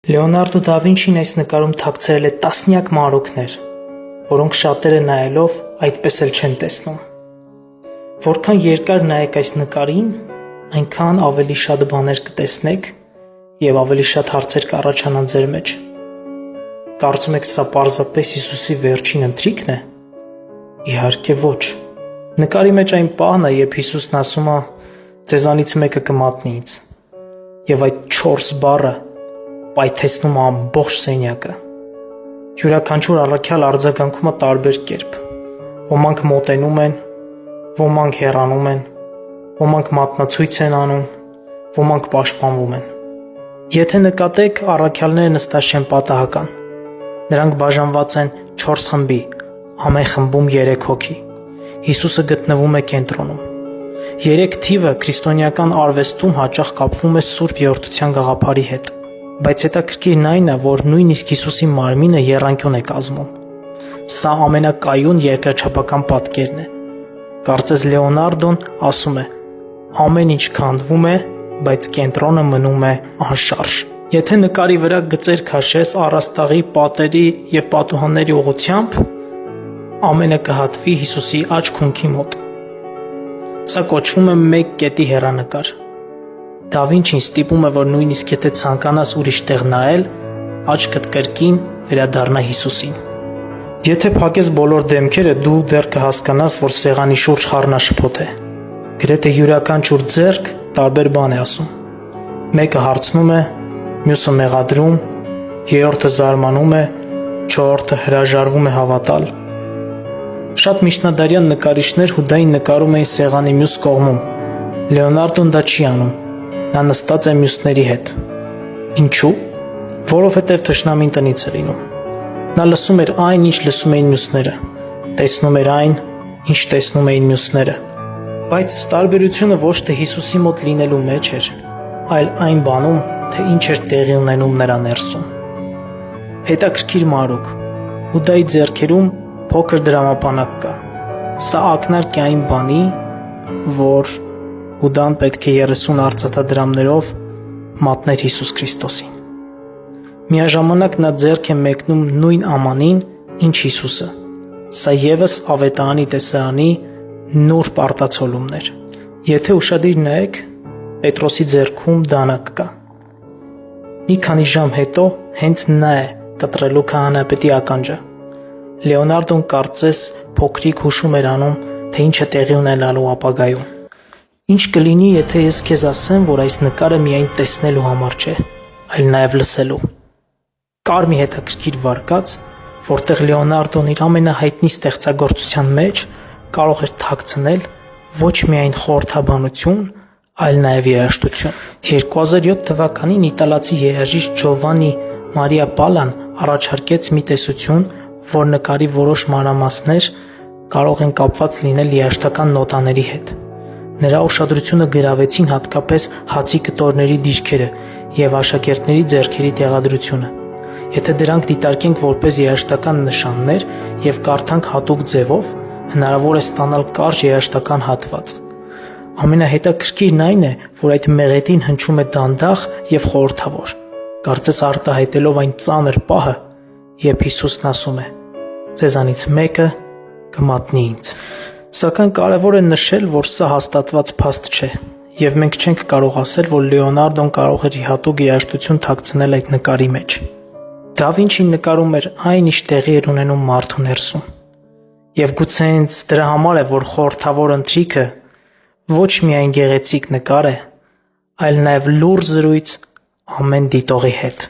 Լեոնարդո դա Վինչին այս նկարում թաքցրել է տասնյակ մանրուքներ, որոնք շատերը նայելով այդպես էլ չեն տեսնում։ Որքան երկար նայեք այս նկարին, այնքան ավելի շատ բաներ կտեսնեք և ավելի շատ հարցեր կառաջանան ձեր մեջ։ Կարծում եք սա պարզապես Հիսուսի վերջին ընթրիքն է։ Իհարկե ոչ։ Նկարի մեջ այն պահն է, երբ Հիսուսն ասում է. «Ձեզանից մեկը կմատնի ինձ», և այդ 4 բառը պայթեցնում է ամբողջ սենյակը։ Յուրաքանչյուր առաքյալ արձագանքում է տարբեր կերպ։ Ոմանք մոտենում են, ոմանք հեռանում են, ոմանք մատնացույց են անում, ոմանք պաշտպանվում են։ Եթե նկատեք, առաքյալները նստած չեն պատահական։ Նրանք բաժանված են 4 խմբի, ամեն խմբում 3 հոգի։ Հիսուսը գտնվում է կենտրոնում։ 3 թիվը քրիստոնեական արվեստում հաճախ կապվում է Սուրբ Երրորդության գաղափարի հետ, բայց հետաքրքիրն այն է, որ նույնիսկ Հիսուսի մարմինը եռանկյուն է կազմում։ Սա ամենակայուն երկրաչափական պատկերն է։ Կարծես Լեոնարդոն ասում է. ամեն ինչ քանդվում է, բայց կենտրոնը մնում է անշարժ։ Եթե նկարի վրա գծեր քաշես առաստաղի, պատերի և պատուհանների ուղղությամբ, ամենը կհատվի Հիսուսի աջ քունքի մոտ։ Սա կոչվում է մեկ կետի հեռանկար։ Դա Վինչին ստիպում է, որ նույնիսկ եթե ցանկանաս ուրիշ տեղ նայել, աչքդ կրկին վերադառնա Հիսուսին։ Եթե փակես բոլոր դեմքերը, դու դեռ կհասկանաս, որ սեղանի շուրջ խառնաշփոթ է։ Գրեթե յուրաքանչյուր ձեռք տարբեր բան է ասում։ Մեկը հարցնում է, մյուսը մեղադրում, երրորդը զարմանում է, չորրորդը հրաժարվում է հավատալ։ Շատ միջնադարյան նկարիչներ հուդային նկարում էին սեղանի մյուս կողմում։ Լեոնարդոն դա չի անում։ Նա նստած է մյուսների հետ։ Ինչու՞։ Որովհետև թշնամին տնից է լինում։ Նա լսում էր այն, ինչ լսում էին մյուսները, տեսնում էր այն, ինչ տեսնում էին մյուսները։ Բայց տարբերությունը ոչ թե Հիսուսի մոտ լինելու մեջ էր, այլ այն բանում, թե ինչ էր տեղի ունենում նրա ներսում։ Հետաքրքիր մանրուք։ Հուդայի ձեռքերում փոքր դրամապանակ կա։ Սա ակնարկ է այն բանի, որ Հուդան պետք է 30 արծաթադրամներով մատներ Հիսուս Քրիստոսին։ Միաժամանակ նա ձեռք է մեկնում նույն ամանին, ինչ Հիսուսը։ Սա ևս Ավետարանի տեսարանի նուրբ արտացոլումն էր։ Եթե ուշադիր նայեք, Պետրոսի ձեռքում դանակ կա։ Մի քանի ժամ հետո հենց նա է կտրելու քահանայապետի ականջը։ Լեոնարդոն կարծես փոքրիկ հուշում էր անում, թե ինչ է տեղի ունենալու ապագայում։ Ինչ կլինի, եթե ես քեզ ասեմ, որ այս նկարը միայն տեսնելու համար չէ, այլ նաև լսելու։ Կար մի հետաքրքիր վարկած, որտեղ Լեոնարդոն իր ամենահայտնի ստեղծագործության մեջ կարող էր թաքցնել ոչ միայն խորհրդաբանություն, այլ նաև երաժշտություն։ 2007 թվականին իտալացի երաժիշտ Ջովանի Մարիա Պալան առաջարկեց մի տեսություն, որ նկարի որոշ մանրամասներ կարող են կապված լինել երաժշտական նոտաների հետ։ Նրա ուշադրությունը գրավեցին հատկապես հացի կտորների դիրքերը և աշակերտների ձեռքերի տեղադրությունը։ Եթե դրանք դիտարկենք որպես երաժշտական նշաններ և կարդանք հատուկ ձևով, հնարավոր է ստանալ կարճ երաժշտական հատված։ Ամենահետաքրքիրն այն է, որ այդ մեղեդին հնչում է դանդաղ և խորհրդավոր, կարծես արտահայտելով այն ծանր պահը, երբ Հիսուսն ասում է. «Ձեզանից մեկը կմատնի ինձ»։ Սակայն կարևոր է նշել, որ սա հաստատված փաստ չէ, և մենք չենք կարող ասել, որ Լեոնարդոն կարող էր հատուկ երաժշտություն թաքցնել այդ նկարի մեջ։ Դա Վինչին նկարում էր այն, ինչ տեղի էր ունենում մարդու ներսում։ Եվ գուցե հենց դրա համար է, որ խորհրդավոր ընթրիքը ոչ միայն գեղեցիկ նկար է, այլ նաև լուռ զրույց ամեն դիտողի հետ։